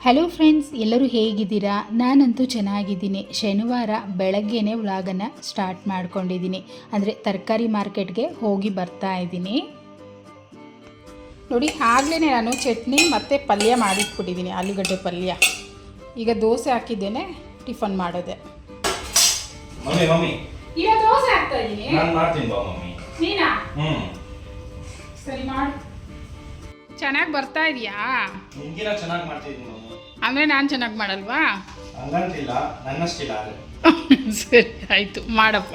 Hello friends, ಎಲ್ಲರೂ ಹೇಗಿದ್ದೀರಾ? ನಾನಂತೂ ಚೆನ್ನಾಗಿದ್ದೀನಿ. ಶನಿವಾರ ಬೆಳಗ್ಗೆನೇ ವ್ಲಾಗನ್ನು ಸ್ಟಾರ್ಟ್ ಮಾಡ್ಕೊಂಡಿದ್ದೀನಿ. ಅಂದರೆ ತರಕಾರಿ ಮಾರ್ಕೆಟ್ಗೆ ಹೋಗಿ ಬರ್ತಾ ಇದ್ದೀನಿ. ನೋಡಿ, ಆಗಲೇ ನಾನು ಚಟ್ನಿ ಮತ್ತು ಪಲ್ಯ ಮಾಡಿಟ್ಬಿಟ್ಟಿದ್ದೀನಿ, ಆಲೂಗಡ್ಡೆ ಪಲ್ಯ. ಈಗ ದೋಸೆ ಹಾಕಿದ್ದೇನೆ, ಟಿಫನ್ ಮಾಡೋದೆ. ಈಗ ದೋಸೆ ಹಾಕ್ತಾ ಇದ್ದೀನಿ. ನೀನಾ? ಸರಿ ಮಾಡು. ಚೆನ್ನಾಗಿ ಬರ್ತಾ ಇದೆಯಾ? ಚೆನ್ನಾಗಿ ಮಾಡ್ತಿದ್ದೀನಿ. ಅಂದರೆ ನಾನು ಚೆನ್ನಾಗಿ ಮಾಡಲ್ವಾ? ಹಂಗಂತಿಲ್ಲ, ನನ್ನಷ್ಟಿಲ್ಲ. ಸರಿ ಆಯಿತು, ಮಾಡಪ್ಪ.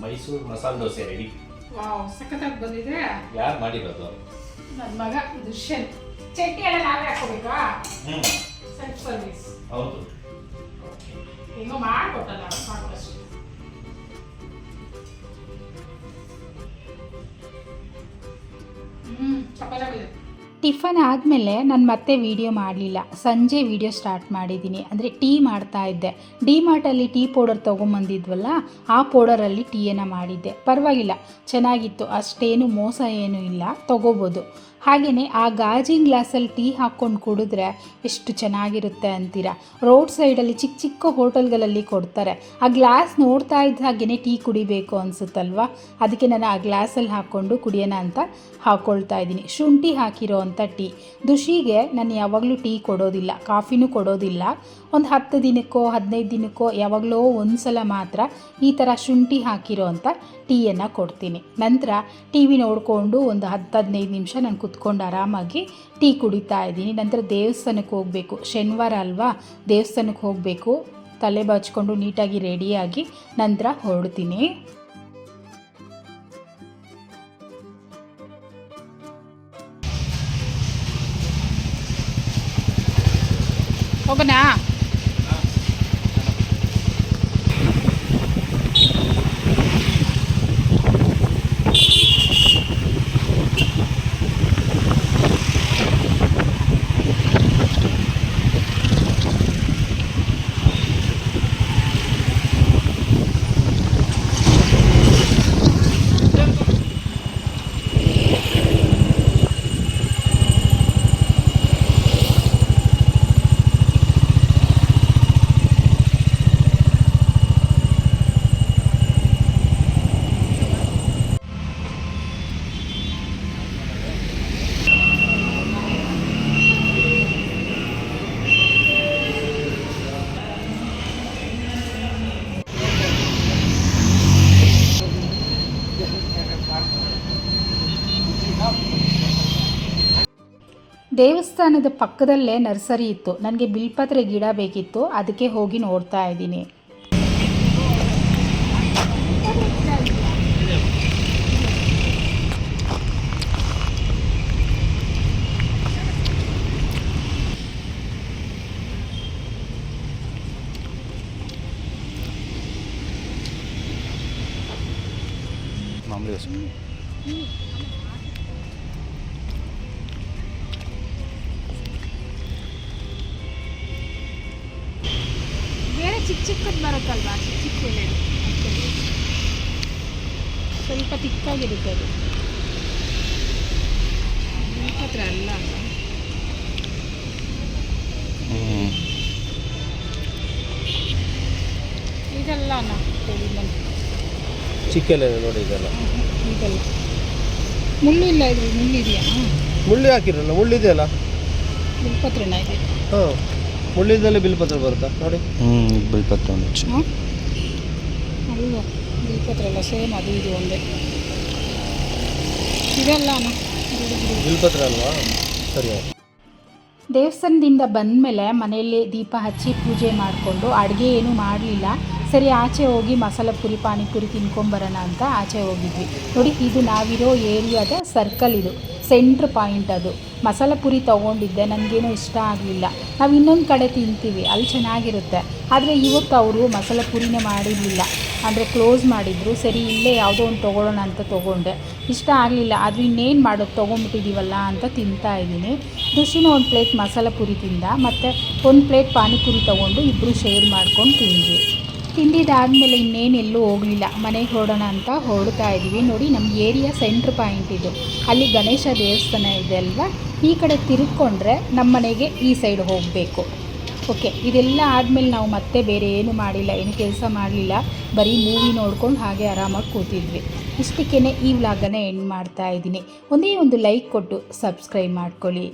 ಮೈಸೂರು ಮಸಾಲೆ ದೋಸೆ ರೆಡಿ. ವಾವ್, ಸಖತ್ತಾಗಿ ಬಂದಿದೆ. ಯಾರು ಮಾಡಿರೋದು? ನನ್ನ ಮಗ ದುಷ್ಯಂತ್. ಚಟ್ನಿ ಎಲ್ಲ ನಾವೇ ಹಾಕೋಬೇಕಾ? Self service. ಹೌದು, ಹೆಂಗೋ ಮಾಡಿಕೊಟ್ಟಲ್ಲ, ಸಾಕಷ್ಟು. ಚಪಾತಿ. ಟಿಫನ್ ಆದಮೇಲೆ ನಾನು ಮತ್ತೆ ವೀಡಿಯೋ ಮಾಡಲಿಲ್ಲ. ಸಂಜೆ ವೀಡಿಯೋ ಸ್ಟಾರ್ಟ್ ಮಾಡಿದ್ದೀನಿ. ಅಂದರೆ ಟೀ ಮಾಡ್ತಾ ಇದ್ದೆ. ಡಿಮಾರ್ಟಲ್ಲಿ ಟೀ ಪೌಡರ್ ತೊಗೊಂಬಂದಿದ್ವಲ್ಲ, ಆ ಪೌಡರಲ್ಲಿ ಟೀಯನ್ನು ಮಾಡಿದ್ದೆ. ಪರವಾಗಿಲ್ಲ, ಚೆನ್ನಾಗಿತ್ತು. ಅಷ್ಟೇನು ಮೋಸ ಏನೂ ಇಲ್ಲ, ತೊಗೋಬೋದು. ಹಾಗೆಯೇ ಆ ಗಾಜಿನ ಗ್ಲಾಸಲ್ಲಿ ಟೀ ಹಾಕ್ಕೊಂಡು ಕುಡಿದ್ರೆ ಎಷ್ಟು ಚೆನ್ನಾಗಿರುತ್ತೆ ಅಂತೀರ. ರೋಡ್ ಸೈಡಲ್ಲಿ ಚಿಕ್ಕ ಚಿಕ್ಕ ಹೋಟೆಲ್ಗಳಲ್ಲಿ ಕೊಡ್ತಾರೆ. ಆ ಗ್ಲಾಸ್ ನೋಡ್ತಾ ಇದ್ದ ಹಾಗೆಯೇ ಟೀ ಕುಡಿಬೇಕು ಅನಿಸುತ್ತಲ್ವ. ಅದಕ್ಕೆ ನಾನು ಆ ಗ್ಲಾಸಲ್ಲಿ ಹಾಕ್ಕೊಂಡು ಕುಡಿಯೋಣ ಅಂತ ಹಾಕ್ಕೊಳ್ತಾ ಇದ್ದೀನಿ. ಶುಂಠಿ ಹಾಕಿರೋ ಅಂಥ ಟೀ. ದುಷಿಗೆ ನಾನು ಯಾವಾಗಲೂ ಟೀ ಕೊಡೋದಿಲ್ಲ, ಕಾಫಿನೂ ಕೊಡೋದಿಲ್ಲ. ಒಂದು 10 ದಿನಕ್ಕೋ 15 ದಿನಕ್ಕೋ ಯಾವಾಗಲೋ ಒಂದು ಸಲ ಮಾತ್ರ ಈ ಥರ ಶುಂಠಿ ಹಾಕಿರೋ ಅಂಥ ಟೀಯನ್ನು ಕೊಡ್ತೀನಿ. ನಂತರ ಟಿ ವಿ ನೋಡಿಕೊಂಡು ಒಂದು 10-15 ನಿಮಿಷ ನಾನು ಕುತ್ಕೊಂಡು ಆರಾಮಾಗಿ ಟೀ ಕುಡಿತಾ ಇದ್ದೀನಿ. ನಂತರ ದೇವಸ್ಥಾನಕ್ಕೆ ಹೋಗಬೇಕು. ಶನಿವಾರ ಅಲ್ವಾ, ದೇವಸ್ಥಾನಕ್ಕೆ ಹೋಗಬೇಕು. ತಲೆ ಬಾಚಿಕೊಂಡು ನೀಟಾಗಿ ರೆಡಿಯಾಗಿ ನಂತರ ಹೊರಡ್ತೀನಿ. ಹೋಗೋಣ. ದೇವಸ್ಥಾನದ ಪಕ್ಕದಲ್ಲೇ ನರ್ಸರಿ ಇತ್ತು. ನನಗೆ ಬಿಲ್ಪತ್ರೆ ಗಿಡ ಬೇಕಿತ್ತು, ಅದಕ್ಕೆ ಹೋಗಿ ನೋಡ್ತಾ ಇದ್ದೀನಿ. ಬೇರೆ ಚಿಕ್ಕ ಚಿಕ್ಕದು ಬರುತ್ತಲ್ವಾ, ಚಿಕ್ಕ ಚಿಕ್ಕ ಎಲೆ, ಸ್ವಲ್ಪ ತಿಕ್ಕಾಗಿರುತ್ತೆ ಅದು. ಬಿಲ್ಪತ್ರೆ ಅಲ್ಲ ಅಲ್ಲ, ಇದೆಲ್ಲ ಚಿಕ್ಕ ಎಲೆ ನೋಡಿ. ಇದೆಲ್ಲ ಇದೆಲ್ಲ ಮುಳ್ಳು ಇಲ್ಲ, ಇದ್ರಲ್ಲಿ ಮುಳ್ಳು ಇದೆಯಾ? ಮುಳ್ಳು ಹಾಕಿರಲ್ಲ, ಮುಳ್ಳಿದೆಯಲ್ಲ. ಬಿಲ್ಪತ್ರೆನ ಇದೆ? ಹಾಂ, ಮುಳ್ಳಿದ್ದಲ್ಲಿ ಬಿಲ್ಪತ್ರೆ ಬರುತ್ತಾ ನೋಡಿ. ಬಿಲ್ಪತ್ರೆ ಅಲ್ವಾ? ಬಿಲ್ಪತ್ರೆ ಅಲ್ಲ, ಸೇಮ್ ಅದು ಇದು ಒಂದೇ. ಇದೆಲ್ಲ ಬಿಲ್ಪತ್ರೆ ಅಲ್ವಾ? ಸರಿ. ದೇವಸ್ಥಾನದಿಂದ ಬಂದಮೇಲೆ ಮನೆಯಲ್ಲಿ ದೀಪ ಹಚ್ಚಿ ಪೂಜೆ ಮಾಡಿಕೊಂಡು ಅಡುಗೆ ಏನೂ ಮಾಡಲಿಲ್ಲ. ಸರಿ, ಆಚೆ ಹೋಗಿ ಮಸಾಲ ಪುರಿ ಪಾನಿಪುರಿ ತಿನ್ಕೊಂಬರೋಣ ಅಂತ ಆಚೆ ಹೋಗಿದ್ವಿ. ನೋಡಿ, ಇದು ನಾವಿರೋ ಏರಿಯಾದ ಸರ್ಕಲ್, ಇದು ಸೆಂಟ್ರ್ ಪಾಯಿಂಟ್. ಅದು ಮಸಾಲ ಪುರಿ ತೊಗೊಂಡಿದ್ದೆ, ನನಗೇನೋ ಇಷ್ಟ ಆಗಲಿಲ್ಲ. ನಾವು ಇನ್ನೊಂದು ಕಡೆ ತಿಂತೀವಿ, ಅಲ್ಲಿ ಚೆನ್ನಾಗಿರುತ್ತೆ. ಆದರೆ ಇವತ್ತು ಅವರು ಮಸಾಲ ಪುರಿನೇ ಮಾಡಿರಲಿಲ್ಲ, ಅಂದರೆ ಕ್ಲೋಸ್ ಮಾಡಿದರು. ಸರಿ, ಇಲ್ಲೇ ಯಾವುದೋ ಒಂದು ತೊಗೊಳ್ಳೋಣ ಅಂತ ತೊಗೊಂಡೆ. ಇಷ್ಟ ಆಗಲಿಲ್ಲ, ಅದು ಇನ್ನೇನು ಮಾಡೋದು, ತೊಗೊಂಬಿಟ್ಟಿದ್ದೀವಲ್ಲ ಅಂತ ತಿಂತಾಯಿದ್ದೀನಿ. ದುಷಿನೂ ಒಂದು ಪ್ಲೇಟ್ ಮಸಾಲ ಪುರಿ ತಿಂದ, ಮತ್ತು ಒಂದು ಪ್ಲೇಟ್ ಪಾನಿಪುರಿ ತೊಗೊಂಡು ಇಬ್ಬರು ಶೇರ್ ಮಾಡ್ಕೊಂಡು ತಿಂದ್ವಿ. ತಿಂದಿದ್ದಾದಮೇಲೆ ಇನ್ನೇನೆಲ್ಲೂ ಹೋಗಲಿಲ್ಲ, ಮನೆಗೆ ಹೊರಡೋಣ ಅಂತ ಹೊರಡ್ತಾ ಇದ್ದೀವಿ. ನೋಡಿ ನಮ್ಮ ಏರಿಯಾ ಸೆಂಟ್ರ್ ಪಾಯಿಂಟ್ ಇದು. ಅಲ್ಲಿ ಗಣೇಶ ದೇವಸ್ಥಾನ ಇದೆ ಅಲ್ವಾ, ಈ ಕಡೆ ತಿರುಗಿಕೊಂಡ್ರೆ ನಮ್ಮ ಮನೆಗೆ ಈ ಸೈಡ್ ಹೋಗಬೇಕು. ಓಕೆ, ಇದೆಲ್ಲ ಆದಮೇಲೆ ನಾವು ಮತ್ತೆ ಬೇರೆ ಏನು ಮಾಡಿಲ್ಲ, ಏನು ಕೆಲಸ ಮಾಡಲಿಲ್ಲ, ಬರೀ ಮೂವಿ ನೋಡ್ಕೊಂಡು ಹಾಗೆ ಆರಾಮಾಗಿ ಕೂತಿದ್ವಿ. ಇಷ್ಟಕ್ಕೇ ಈ ವ್ಲಾಗನ್ನು ಎಂಡ್ ಮಾಡ್ತಾ ಇದ್ದೀನಿ. ಒಂದೇ ಒಂದು ಲೈಕ್ ಕೊಟ್ಟು ಸಬ್ಸ್ಕ್ರೈಬ್ ಮಾಡ್ಕೊಳ್ಳಿ.